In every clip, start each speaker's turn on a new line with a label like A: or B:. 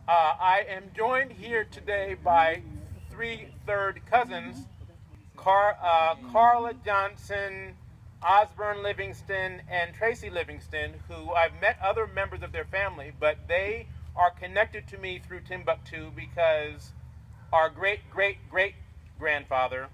A: I am joined here today by three third cousins, Carla Johnson, Osborne Livingston, and Tracy Livingston, who I've met other members of their family, but they are connected to me through Timbuctoo because our great-great-great-grandfather,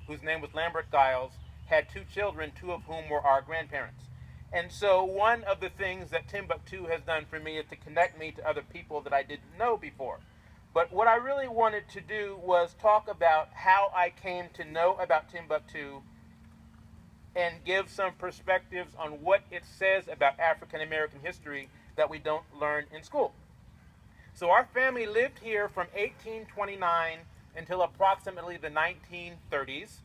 A: whose name was Lambert Giles, had two children, two of whom were our grandparents. And so one of the things that Timbuctoo has done for me is to connect me to other people that I didn't know before. But what I really wanted to do was talk about how I came to know about Timbuctoo and give some perspectives on what it says about African American history that we don't learn in school. So our family lived here from 1829 until approximately the 1930s.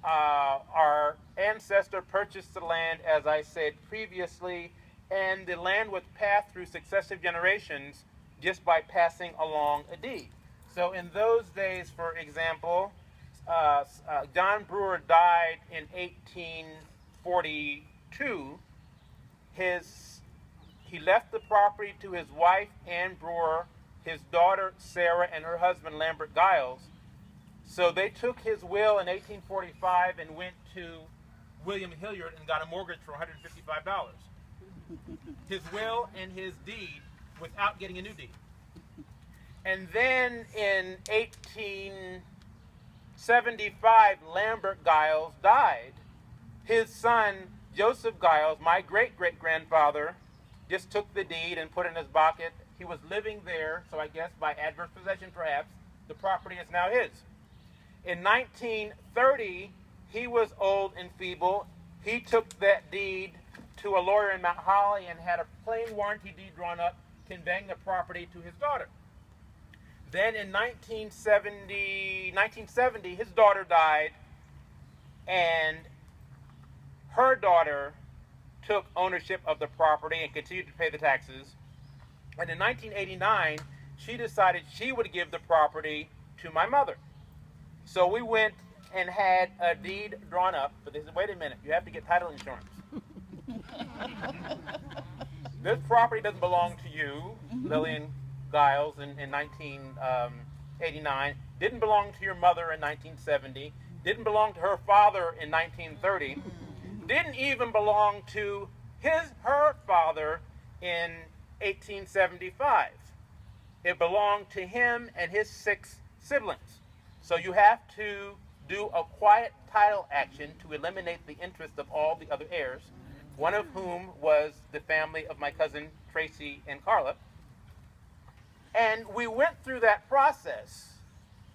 A: Our ancestor purchased the land, as I said previously, and the land was passed through successive generations just by passing along a deed. So in those days, for example, John Brewer died in 1842. He left the property to his wife, Ann Brewer, his daughter, Sarah, and her husband, Lambert Giles. So they took his will in 1845 and went to William Hilliard and got a mortgage for $155. His will and his deed without getting a new deed. And then in 1875, Lambert Giles died. His son, Joseph Giles, my great-great-grandfather, just took the deed and put it in his pocket. He was living there, so I guess by adverse possession perhaps, the property is now his. In 1930, he was old and feeble. He took that deed to a lawyer in Mount Holly and had a plain warranty deed drawn up conveying the property to his daughter. Then in 1970, his daughter died, and her daughter took ownership of the property and continued to pay the taxes. And in 1989, she decided she would give the property to my mother. So we went and had a deed drawn up, but they said, wait a minute, you have to get title insurance. This property doesn't belong to you, Lillian Giles, in 1989. Didn't belong to your mother in 1970. Didn't belong to her father in 1930. Didn't even belong to her father in 1875. It belonged to him and his 6 siblings. So you have to do a quiet title action to eliminate the interest of all the other heirs, one of whom was the family of my cousin Tracy and Carla. And we went through that process.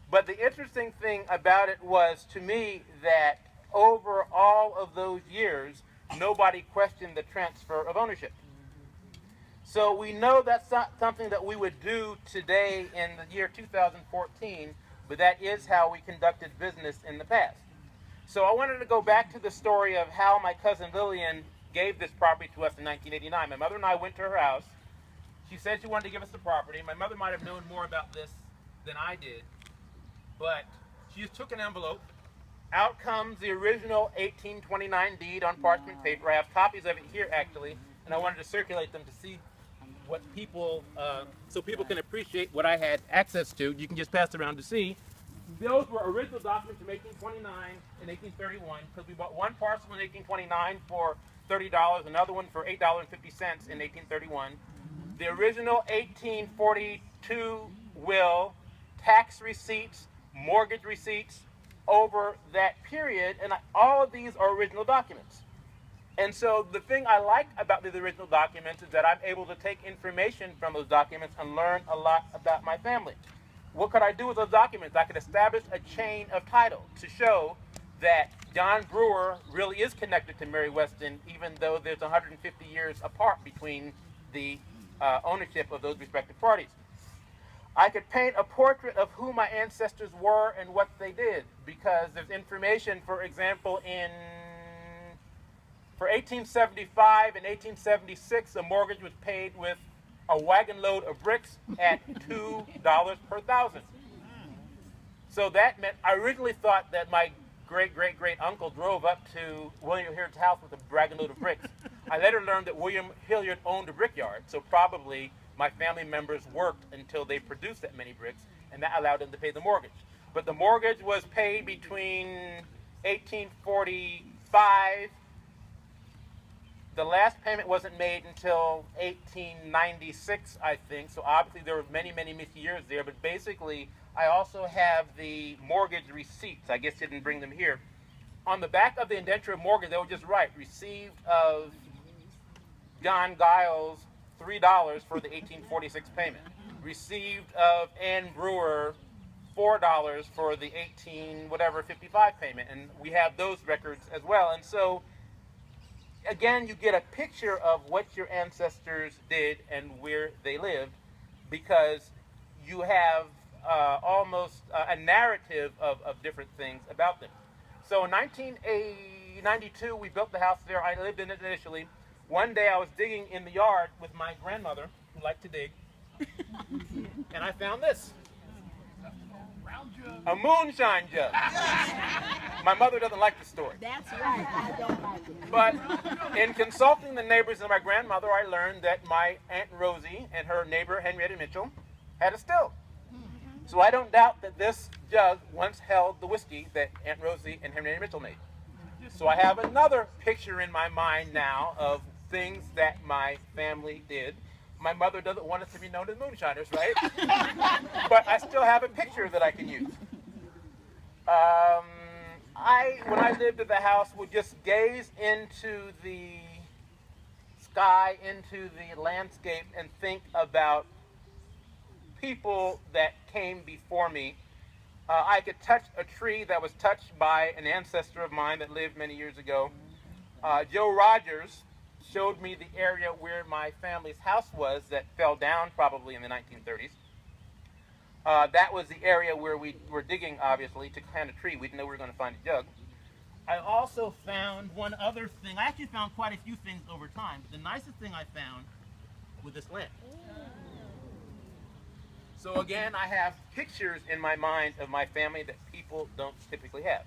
A: But the interesting thing about it was, to me, that over all of those years, nobody questioned the transfer of ownership. So we know that's not something that we would do today in the year 2014, but that is how we conducted business in the past. So I wanted to go back to the story of how my cousin Lillian gave this property to us in 1989. My mother and I went to her house. She said she wanted to give us the property. My mother might have known more about this than I did, but she just took an envelope. Out comes the original 1829 deed on parchment paper. I have copies of it here, actually, and I wanted to circulate them to see what people, so people can appreciate what I had access to. You can just pass it around to see. Those were original documents from 1829 and 1831, because we bought one parcel in 1829 for $30, another one for $8.50 in 1831. The original 1842 will, tax receipts, mortgage receipts over that period, and all of these are original documents. And so the thing I like about the original documents is that I'm able to take information from those documents and learn a lot about my family. What could I do with those documents? I could establish a chain of title to show that John Brewer really is connected to Mary Weston, even though there's 150 years apart between the ownership of those respective parties. I could paint a portrait of who my ancestors were and what they did, because there's information, for example, for 1875 and 1876, a mortgage was paid with a wagon load of bricks at $2 per thousand. So that meant, I originally thought that my great-great-great uncle drove up to William Hilliard's house with a wagon load of bricks. I later learned that William Hilliard owned a brickyard, so probably my family members worked until they produced that many bricks, and that allowed them to pay the mortgage. But the mortgage was paid between 1845. The last payment wasn't made until 1896, I think. So obviously there were many, many missed years there. But basically, I also have the mortgage receipts. I guess I didn't bring them here. On the back of the indenture of mortgage, they were just right. Received of John Giles $3 for the 1846 payment. Received of Ann Brewer $4 for the 55 payment. And we have those records as well. And so, again, you get a picture of what your ancestors did and where they lived, because you have almost a narrative of different things about them. So in 1992, we built the house there. I lived in it initially. One day I was digging in the yard with my grandmother, who liked to dig, and I found this. A moonshine jug. My mother doesn't like the story.
B: That's right. I don't like it.
A: But in consulting the neighbors and my grandmother, I learned that my Aunt Rosie and her neighbor Henrietta Mitchell had a still. So I don't doubt that this jug once held the whiskey that Aunt Rosie and Henrietta Mitchell made. So I have another picture in my mind now of things that my family did. My mother doesn't want us to be known as moonshiners, right? But I still have a picture that I can use. When I lived at the house, would just gaze into the sky, into the landscape, and think about people that came before me. I could touch a tree that was touched by an ancestor of mine that lived many years ago. Joe Rogers showed me the area where my family's house was that fell down probably in the 1930s. That was the area where we were digging, obviously, to plant a tree. We didn't know we were going to find a jug. I also found one other thing. I actually found quite a few things over time, but the nicest thing I found was this lamp. So again, I have pictures in my mind of my family that people don't typically have.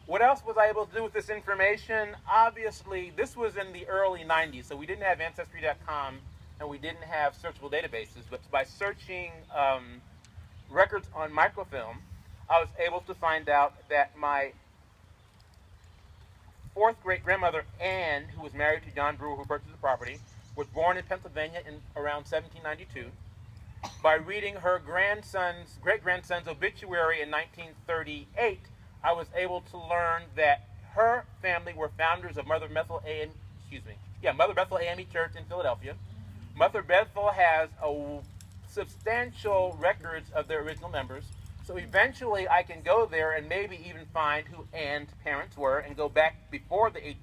A: What else was I able to do with this information? Obviously, this was in the early 90s, so we didn't have Ancestry.com and we didn't have searchable databases, but by searching records on microfilm, I was able to find out that my fourth great-grandmother, Anne, who was married to John Brewer, who purchased the property, was born in Pennsylvania in around 1792. By reading her great-grandson's obituary in 1938, I was able to learn that her family were founders of Mother Bethel AME Church in Philadelphia. Mother Bethel has substantial records of their original members. So eventually I can go there and maybe even find who Anne's parents were and go back before the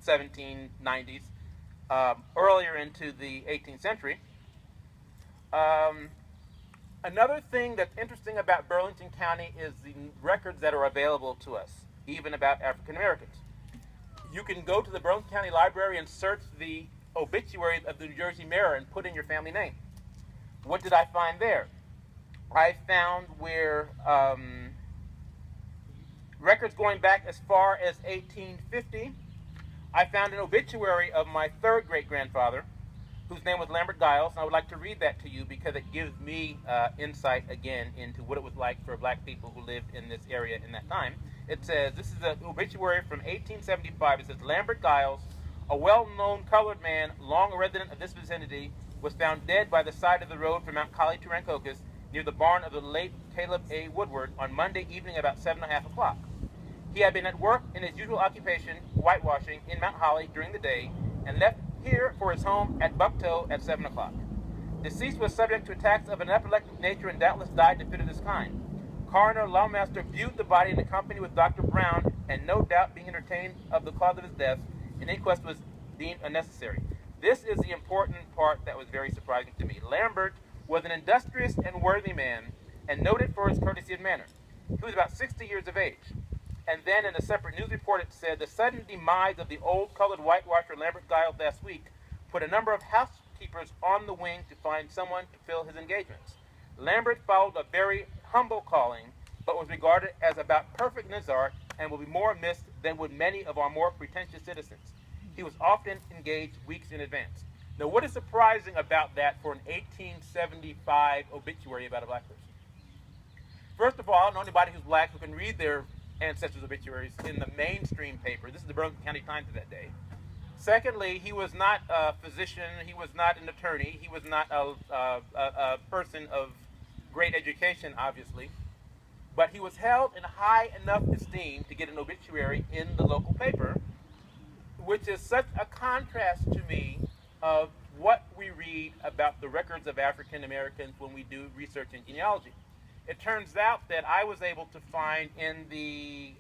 A: 1790s, earlier into the 18th century. Another thing that's interesting about Burlington County is the records that are available to us, even about African Americans. You can go to the Burlington County Library and search the obituaries of the New Jersey Mirror and put in your family name. What did I find there? I found where records going back as far as 1850. I found an obituary of my third great-grandfather, whose name was Lambert Giles, and I would like to read that to you because it gives me insight again into what it was like for black people who lived in this area in that time. It says, this is an obituary from 1875. It says, Lambert Giles, a well-known colored man, long a resident of this vicinity, was found dead by the side of the road from Mount Collie to Rancocas, near the barn of the late Caleb A. Woodward, on Monday evening about 7:30. He had been at work in his usual occupation, whitewashing, in Mount Holly during the day, and left here for his home at Timbuctoo at 7 o'clock. Deceased was subject to attacks of an epileptic nature and doubtless died to fit of this kind. Coroner Lawmaster viewed the body in company with Dr. Brown, and no doubt being entertained of the cause of his death, an inquest was deemed unnecessary. This is the important part that was very surprising to me. Lambert was an industrious and worthy man, and noted for his courtesy of manner. He was about 60 years of age. And then in a separate news report it said, the sudden demise of the old colored whitewasher Lambert Giles last week put a number of housekeepers on the wing to find someone to fill his engagements. Lambert followed a very humble calling, but was regarded as about perfect in his art and will be more missed than would many of our more pretentious citizens. He was often engaged weeks in advance. Now, what is surprising about that for an 1875 obituary about a black person? First of all, I don't know anybody who's black who can read their ancestors' obituaries in the mainstream paper. This is the Burlington County Times of that day. Secondly, he was not a physician. He was not an attorney. He was not a person of great education, obviously. But he was held in high enough esteem to get an obituary in the local paper, which is such a contrast to me of what we read about the records of African Americans when we do research in genealogy. It turns out that I was able to find in the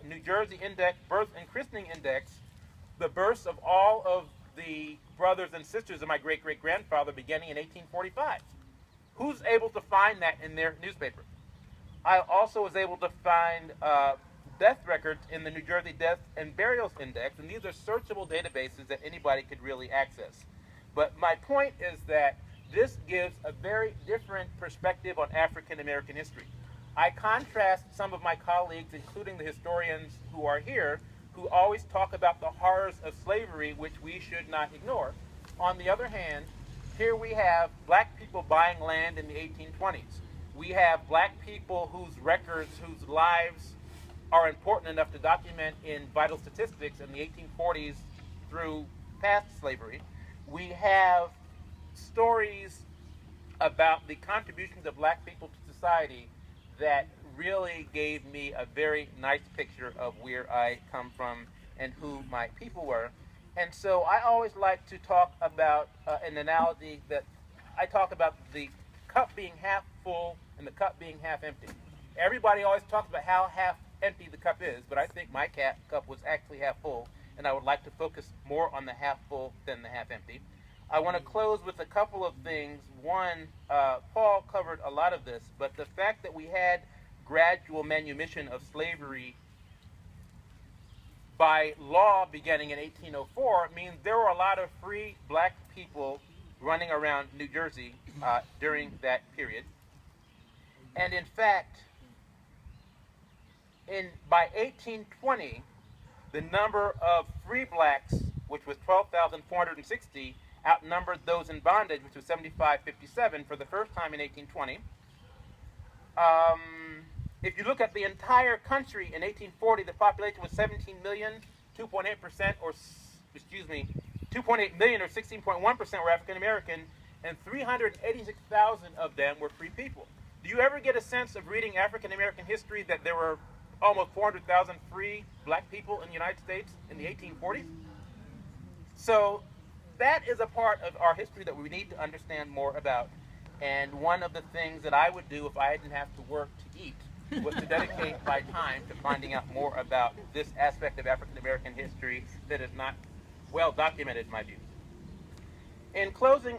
A: New Jersey Index, Birth and Christening Index, the births of all of the brothers and sisters of my great-great-grandfather beginning in 1845. Who's able to find that in their newspaper? I also was able to find death records in the New Jersey Death and Burials Index, and these are searchable databases that anybody could really access. But my point is that this gives a very different perspective on African American history. I contrast some of my colleagues, including the historians who are here, who always talk about the horrors of slavery, which we should not ignore. On the other hand, here we have black people buying land in the 1820s. We have black people whose records, whose lives are important enough to document in vital statistics in the 1840s through past slavery. We have stories about the contributions of black people to society that really gave me a very nice picture of where I come from and who my people were. And so I always like to talk about an analogy that I talk about the cup being half full and the cup being half empty. Everybody always talks about how half empty the cup is, but I think my cup was actually half full, and I would like to focus more on the half full than the half empty. I want to close with a couple of things. One, Paul covered a lot of this, but the fact that we had gradual manumission of slavery by law beginning in 1804 means there were a lot of free black people running around New Jersey during that period. And in fact, by 1820, the number of free blacks, which was 12,460, outnumbered those in bondage, which was 7,557 for the first time in 1820. If you look at the entire country in 1840, the population was 17 million, 2.8%, or 2.8 million, or 16.1% were African American, and 386,000 of them were free people. Do you ever get a sense of reading African American history that there were almost 400,000 free black people in the United States in the 1840s? So that is a part of our history that we need to understand more about. And one of the things that I would do if I didn't have to work to eat was to dedicate my time to finding out more about this aspect of African American history that is not well documented in my view. In closing,